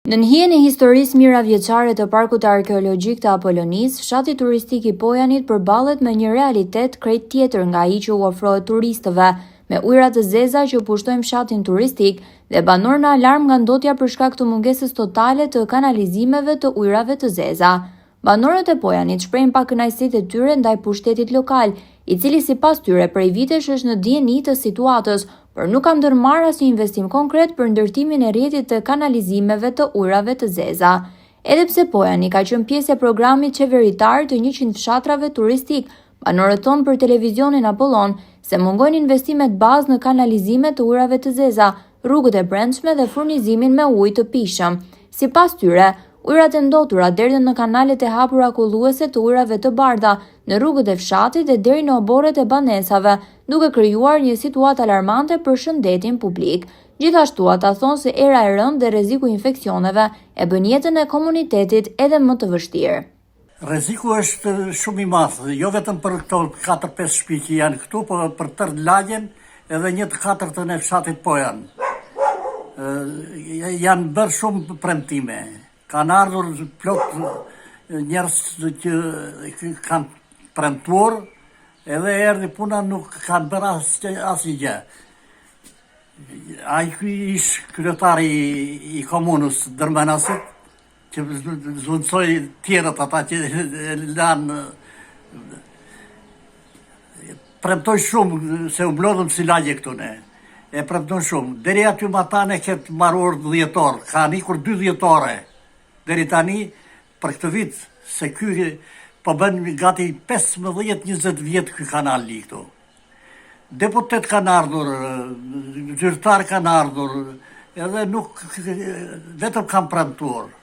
Në hijen e historisë miravjeçare të Parkut Arkeologjik të Apollonisë, fshati turistik i Pojanit përballet me një realitet krejt tjetër nga ai që u ofrohet turistëve, me ujëra të zeza që pushtojnë fshatin turistik dhe banor në alarm nga ndotja për shkak të mungesës totale të kanalizimeve të ujërave të zeza. Banorët e Pojanit shprehin pakënaqësitë e tyre ndaj pushtetit lokal, i cili sipas tyre prej vitesh është në dieni të situatës, por nuk ka ndërmarrë asnjë investim konkret për ndërtimin e rrjetit të kanalizimeve të ujërave të zeza. Edhe pse Pojani ka qenë pjesë e programit qeveritar të 100 fshatrave turistik, banorët thonë për televizionin Apollon se mungojnë investimet bazë në kanalizimet të ujërave të zeza, rrugët e brendshme dhe furnizimin me ujë të pishëm. Sipas tyre, ujërat e ndotura derdhen në kanalet e hapura kulluese të ujërave të bardha, në rrugët e fshatit dhe deri në oborret e banesave, duke krijuar një situatë alarmante për shëndetin publik. Gjithashtu ata thonë se era e rëndë dhe rreziku i infeksioneve e bën jetën e komunitetit edhe më të vështirë. Rreziku është shumë i madh, jo vetëm për këto 4-5 shtëpi që janë këtu, por për tërë lagjen edhe 1/4 e fshatit Pojan. Janë bërë shumë premtime. Kanë ardhur plot njerëz që kanë premtuar, edhe erdhi puna nuk kanë bërë asnjë gjë. Ai ish kryetari i komunës Dërmenasit, që zhvundsoi tjerët ata që lanë, premtoi shumë se u mblodhëm si lagje këtu ne. E premton shumë. Deri aty matane ketë marrur dhjetor, kanë ikur 2 dhjetore. Deri tani, për këtë vit, se ky po bën gati 15-20 vjet ky kanal li këtu. Deputet kanë ardhur, zyrtar kanë ardhur, edhe nuk vetëm kanë premtuar.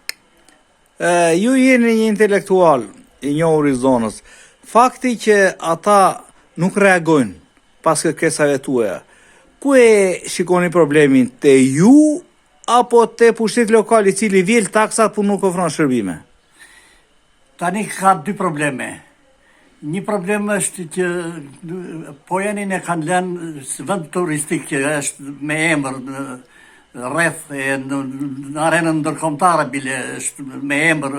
Ju jeni një intelektual i njohur i zonës. Fakti që ata nuk reagojnë pas kërkesave tuaja, ku e shikoni problemin, te ju apo te pushteti lokal i cili vjel taksat por nuk ofron shërbime? Tani ka 2 probleme. Një problem është që Pojanin e kanë lënë vend turistik që është me emër rreth e në arenën ndërkombëtare bile është me emër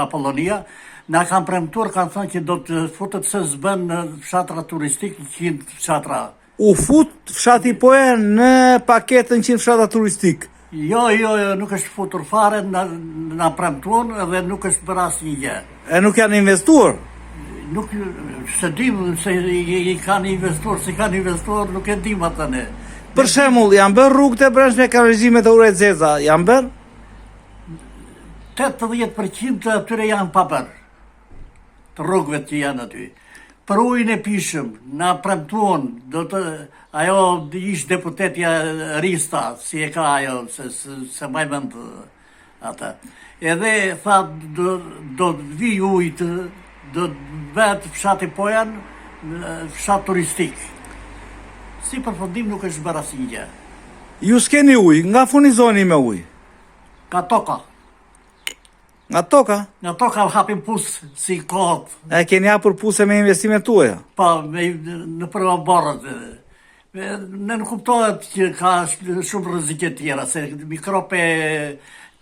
Apollonia. Na kanë premtuar, kanë thënë që do të futet se s'bën fshatra turistik 100 fshatra. U fut fshati Pojan në paketën 100 fshatra turistik? Jo, nuk është futur fare, na premtuan edhe nuk është bërë asnjë gjë. E nuk janë investuar? Nuk se dim se i kanë investuar, se kanë investuar, nuk e dim ata ne. Për shembull, janë bërë rrugët e brendshme kanalizimet e ujëve të zeza, janë bërë? 80% të atyre janë pa bërë, të rrugëve që janë aty. Për ujin e pishëm, na premtuan, ajo ish deputetja Rista, si e ka ajo, se mbaj mend ata. Edhe tha, do vi ujtë, do vetë fshati Pojan, fshat turistik. Si përfundim nuk është bërë asnjë gjë. Ju s'keni ujë, nga furnizoni me ujë? Ka toka. Nga toka? Nga toka hapim pusë si kohët. E keni hapur pusë me investimet tuaja? Po, në përva borët. Ne nuk kuptohet që ka shumë rrezike tjera, se mikrope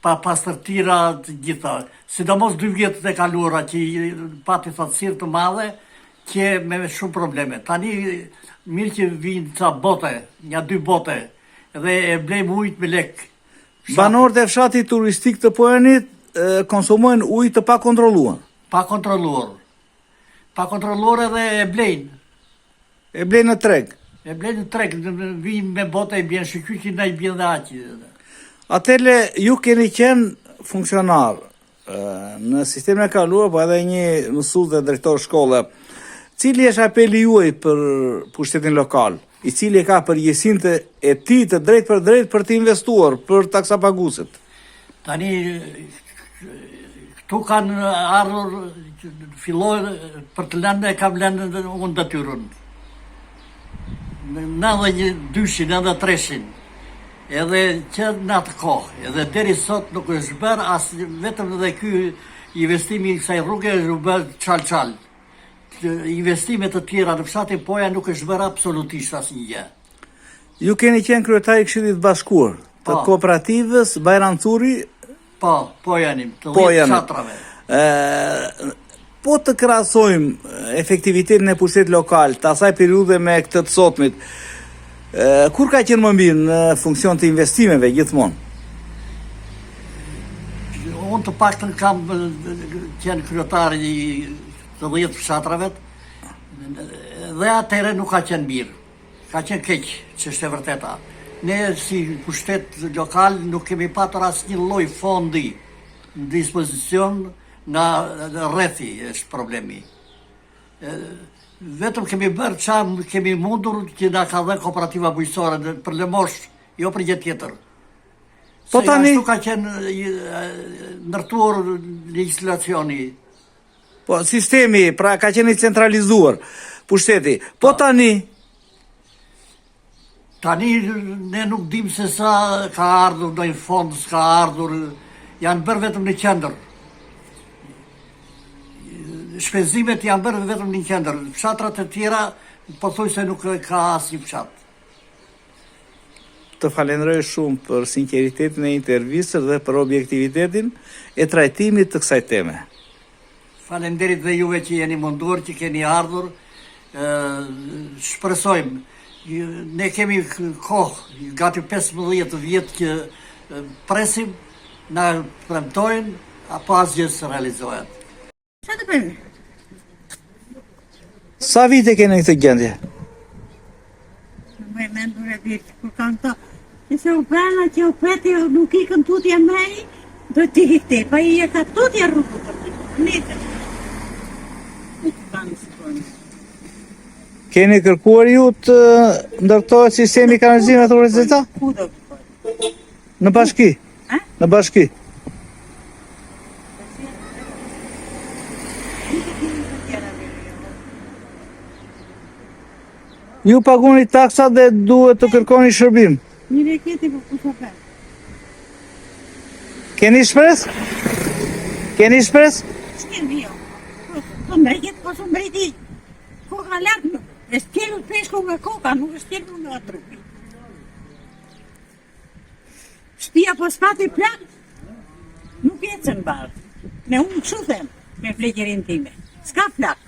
pa pastërtira të gjitha. Sidomos 2 vjetët e kaluara që pati thatësirë të madhe, që me shumë probleme. Tani mirë që vinë ca bote, nga 2 bote, dhe e blejmë ujtë me lek. Banorët e fshatit turistik të Pojanit konsumojnë ujë të pakontrolluar. Pa kontrolluar edhe e blejnë. E blejnë në treg. E blejnë në treg, vinë me bote e bjenë shkyqin dhe i bjenë dhe aqi. Atële, ju keni qenë funksionar në sistemin e kaluar, po edhe një mësues dhe drejtor shkolle. Cili është apeli juaj për pushtetin lokal, i cili ka përgjegjësinë e tij të drejtë për të investuar për taksapaguesit? Tani këtu kanë ardhur, fillojnë për të lënë, e kam lënë unë detyrën. 92-shin, 93-shin. Edhe që në atë kohë, edhe deri sot nuk është bërë, vetëm edhe ky investimi i kësaj rruge është bërë çal. Investimet të tjera në fshatin Pojan nuk është bërë absolutisht asnjë gjë. Ju keni qenë kryetari i Këshillit Bashkuar të kooperativës Bajram Curri Po janë, të Po 10 janë. fshatrave. Po të krahasojmë efektivitetin e pushtetit lokal të asaj periudhe me këtë të sotmit, kur ka qenë më mirë në funksion të investimeve gjithmonë? Unë të paktën kam qenë kryetar i të 10 fshatrave dhe atëherë nuk ka qenë mirë. Ka qenë keq, që është e vërteta. Ne si pushtet lokal nuk kemi patur asnjë lloj fondi në dispozicion nga rrethi është problemi. Vetëm kemi bërë çfarë kemi mundur që na ka dhënë kooperativa bujqësore për lëmosh, jo për gjë tjetër. Po tani ashtu ka qenë ndërtuar legjislacioni. po sistemi pra ka qenë i centralizuar pushteti. Po tani Tani ne nuk dim se sa ka ardhur ndonjë fond, s'ka ardhur, janë bërë vetëm në qendër. Shpenzimet janë bërë vetëm në qendër. Fshatrat e tjera pothuajse nuk ka asnjë fshat. të falenderoj shumë për sinqeritetin e intervistës dhe për objektivitetin e trajtimit të kësaj teme. Faleminderit dhe juve që jeni munduar, që keni ardhur. Shpresojmë. Ne kemi kohë, gati 15 vjetë që presim, na premtojnë, apo asgjë së realizohet. Sa të bëjmë? Sa vite keni në këtë gjendje? Më e mendur e ditë, kur kanë të, nëse u prana që u preti nuk ikën tutje mej, do t'i hikte, pa i jeta tutje rrugë të të njëtë. Nuk kanë së përnë. Keni kërkuar ju të ndërtohet sistemi kanalizimit të urezita? Ku do të përnë? Në bashki? Në bashki? Ju paguni taksa dhe duhet të kërkoni shërbim. Një reketi për ku të përnë. Keni shpres? Keni shpres? S'kemi jo. Po mbrejt, po së mbrejti. Koka lakë nuk. E s'kelu peshku nga koka, nuk e s'kelu nga trupi. Shpia po s'pati plak, nuk ecën barë. Me unë kështu them, me fleqerin time. S'ka plak.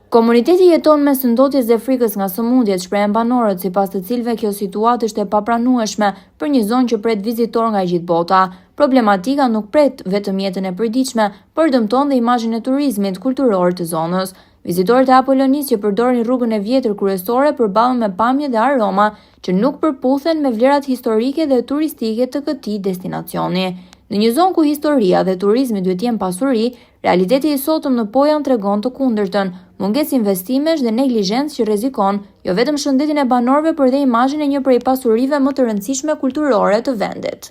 Komuniteti jeton mes ndotjes dhe frikës nga sëmundjet, shprehen banorët, sipas të cilëve kjo situatë është e papranueshme për një zonë që pret vizitor nga gjithë bota. Problematika nuk pret vetëm jetën e përditshme, por dëmton dhe imazhin e turizmit kulturor të zonës. Vizitorët e Apolonisë që përdorin rrugën e vjetër kryesore përballen me pamje dhe aroma që nuk përputhen me vlerat historike dhe turistike të këtij destinacioni. Në një zonë ku historia dhe turizmi duhet jenë pasuri, realiteti i sotëm në Pojan tregon të kundërtën, mungesë investimesh dhe neglizhencë që rrezikon jo vetëm shëndetin e banorëve, por dhe imazhin e një prej pasurive më të rëndësishme kulturore të vendit.